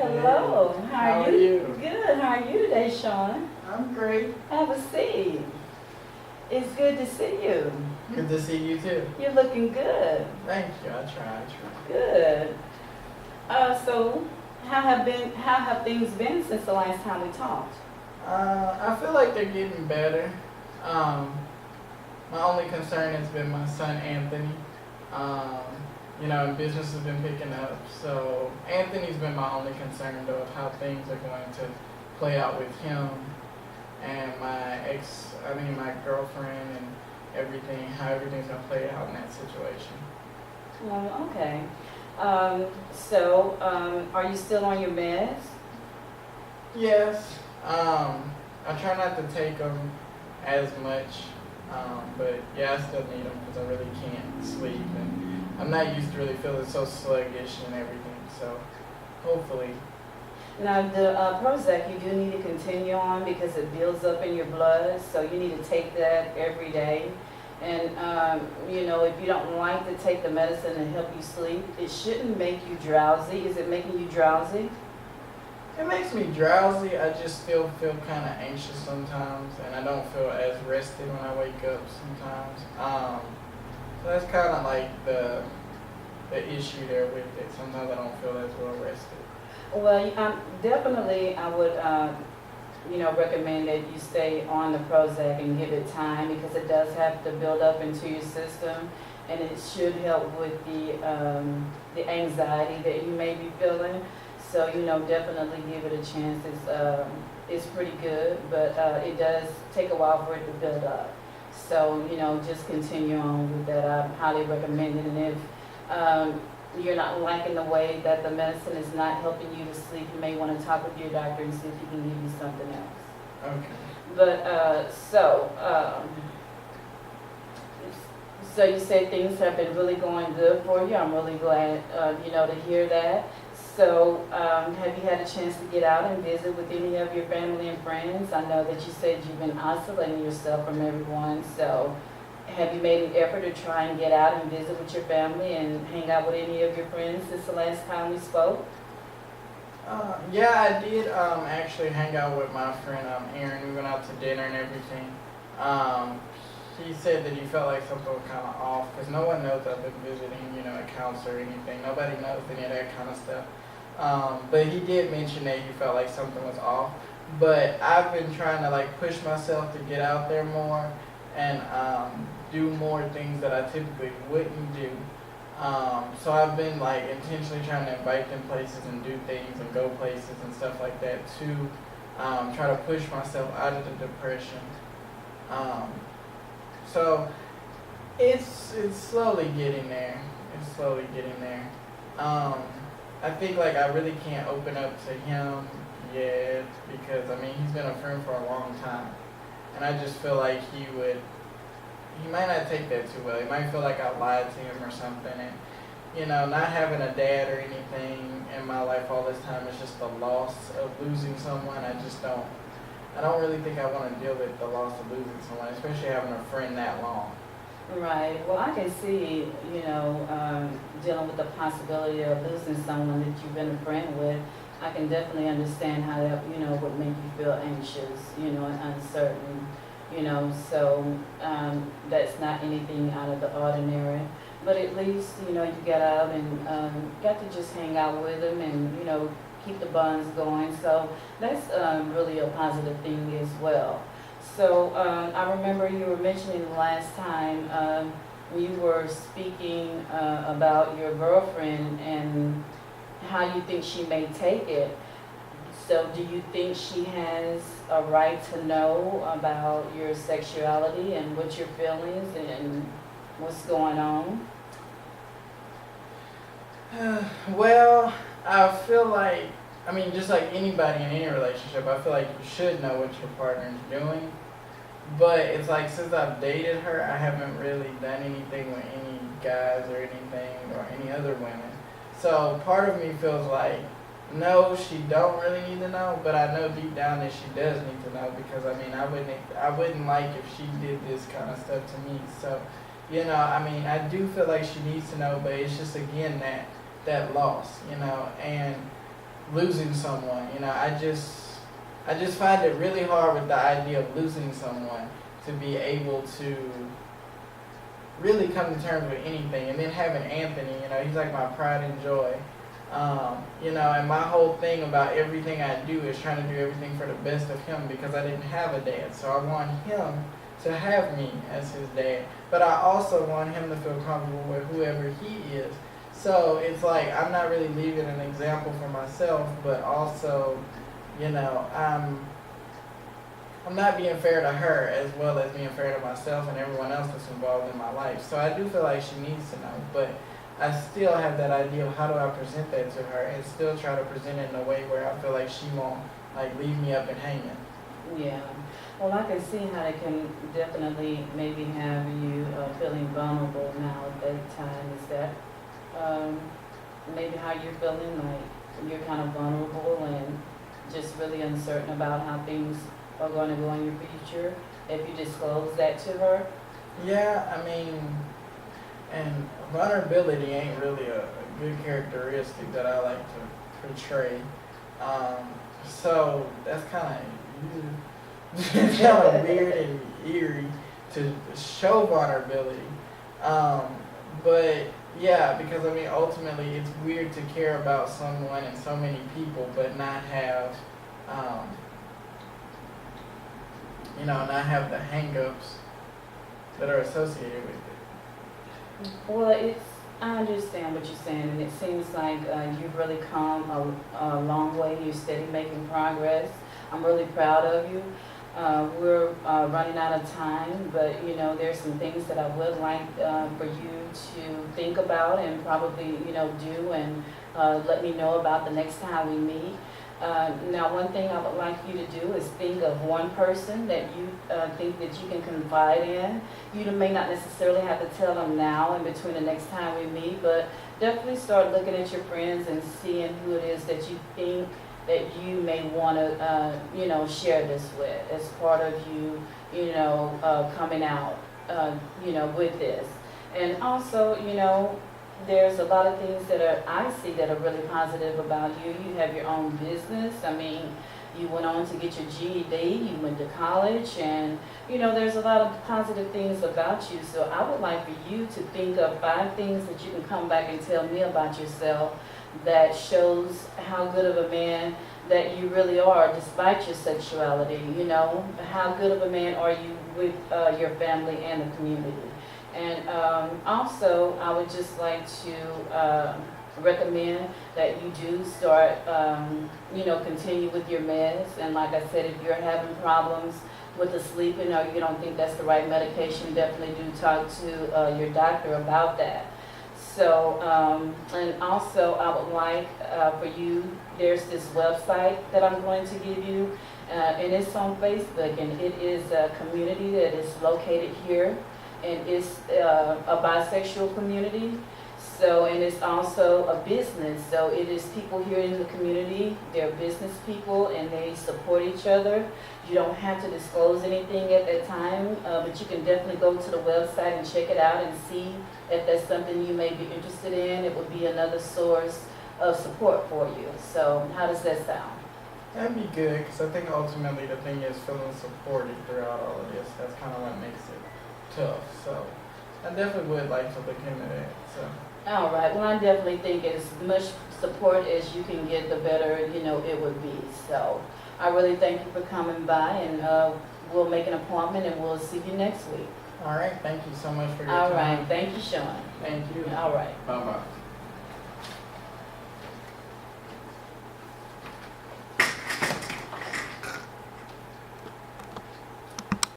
Hello. Hey, How how are are you? you? Good. How are you today, Sean? I'm great. Have a seat. It's good to see you. Good to see you too. You're looking good. Thank you. I try. Good. So how have things been since the last time we talked? I feel like they're getting better. Um, my only concern has been my son Anthony. Um, and business has been picking up. So Anthony's been my only concern though of how things are going to play out with him and my girlfriend and everything, how everything's gonna play out in that situation. Okay. Are you still on your meds? Yes. I try not to take them as much, but yeah, I still need them because I really can't sleep, and I'm not used to really feeling so sluggish and everything. So hopefully, Now, the Prozac you do need to continue on because it builds up in your blood, so you need to take that every day. And, if you don't like to take the medicine to help you sleep, it shouldn't make you drowsy. Is it making you drowsy? it makes me drowsy. I just still feel kind of anxious sometimes, and I don't feel as rested when I wake up sometimes. So that's kind of like the issue there with it. Sometimes I don't feel as well rested. Well, definitely I would, recommend that you stay on the Prozac and give it time because it does have to build up into your system, and it should help with the anxiety that you may be feeling. So, definitely give it a chance. It's pretty good, but it does take a while for it to build up. So, just continue on with that. I highly recommend it. And if you're not liking the way that the medicine is not helping you to sleep, you may want to talk with your doctor and see if he can give you something else. Okay. But so you say things have been really going good for you. I'm really glad, to hear that. So have you had a chance to get out and visit with any of your family and friends? I know that you said you've been isolating yourself from everyone. So have you made an effort to try and get out and visit with your family and hang out with any of your friends since the last time we spoke? Yeah, I did actually hang out with my friend Aaron. We went out to dinner and everything. He said that he felt like something was kind of off because no one knows I've been visiting, a counselor or anything. Nobody knows any of that kind of stuff. But he did mention that he felt like something was off. But I've been trying to push myself to get out there more and do more things that I typically wouldn't do. So I've been intentionally trying to invite them places and do things and go places and stuff like that to try to push myself out of the depression. So it's slowly getting there. It's slowly getting there. I think I really can't open up to him yet because he's been a friend for a long time, and I just feel like he might not take that too well. He might feel like I lied to him or something, and not having a dad or anything in my life all this time is just the loss of losing someone. I don't really think I want to deal with the loss of losing someone, especially having a friend that long. Right. Well, I can see, dealing with the possibility of losing someone that you've been a friend with. I can definitely understand how that, would make you feel anxious, and uncertain, So that's not anything out of the ordinary. But at least, you got out and got to just hang out with them and, keep the bonds going. So that's really a positive thing as well. So I remember you were mentioning last time when you were speaking about your girlfriend and how you think she may take it. So do you think she has a right to know about your sexuality and what your feelings and what's going on? Well, I feel like, just like anybody in any relationship, I feel like you should know what your partner's doing. But it's since I've dated her, I haven't really done anything with any guys or anything or any other women. So part of me feels like, no, she don't really need to know, but I know deep down that she does need to know because I wouldn't like if she did this kind of stuff to me. So, I do feel like she needs to know, but it's just again that loss, and losing someone. You know, I just find it really hard with the idea of losing someone to be able to really come to terms with anything. And then having Anthony, you know, he's like my pride and joy. You know, and my whole thing about everything I do is trying to do everything for the best of him because I didn't have a dad. So I want him to have me as his dad. But I also want him to feel comfortable with whoever he is. So it's like I'm not really leaving an example for myself, but also, you know, I'm not being fair to her as well as being fair to myself and everyone else that's involved in my life. So I do feel like she needs to know, but I still have that idea of how do I present that to her and still try to present it in a way where I feel like she won't like leave me up and hanging. Yeah. Well, I can see how it can definitely maybe have you feeling vulnerable now at that time. Is that maybe how you're feeling, like you're kind of vulnerable and just really uncertain about how things are going to go in your future? If you disclose that to her? Yeah, I mean, and vulnerability ain't really a good characteristic that I like to portray. So that's kind of weird and eerie to show vulnerability. But yeah, because I mean, ultimately, it's weird to care about someone and so many people, but not have, you know, not have the hang-ups that are associated with it. Well, I understand what you're saying, and it seems like you've really come a long way. You're steady making progress. I'm really proud of you. We're running out of time, but you know, there's some things that I would like for you to think about and probably, you know, do and let me know about the next time we meet. Now, one thing I would like you to do is think of one person that you think that you can confide in. You may not necessarily have to tell them now in between the next time we meet, but definitely start looking at your friends and seeing who it is that you think that you may want to, you know, share this with as part of you, you know, coming out, you know, with this. And also, you know, there's a lot of things that I see that are really positive about you. You have your own business. I mean, you went on to get your GED, you went to college, and, you know, there's a lot of positive things about you. So I would like for you to think of 5 things that you can come back and tell me about yourself that shows how good of a man that you really are despite your sexuality. You know, how good of a man are you with your family and the community. And also, I would just like to recommend that you do start, you know, continue with your meds. And like I said, if you're having problems with the sleeping or you don't think that's the right medication, definitely do talk to your doctor about that. So, and also I would like for you, there's this website that I'm going to give you, and it's on Facebook, and it is a community that is located here, and it's a bisexual community. So, and it's also a business. So it is people here in the community, they're business people, and they support each other. You don't have to disclose anything at that time, but you can definitely go to the website and check it out and see if that's something you may be interested in. It would be another source of support for you. So how does that sound? That'd be good, because I think ultimately the thing is feeling supported throughout all of this. That's kind of what makes it tough. So I definitely would like to look into that. So. All right. Well, I definitely think as much support as you can get, the better, you know, it would be. So I really thank you for coming by, and we'll make an appointment, and we'll see you next week. All right. Thank you so much for your time. All right. Thank you, Sean. Thank you. All right. Bye-bye.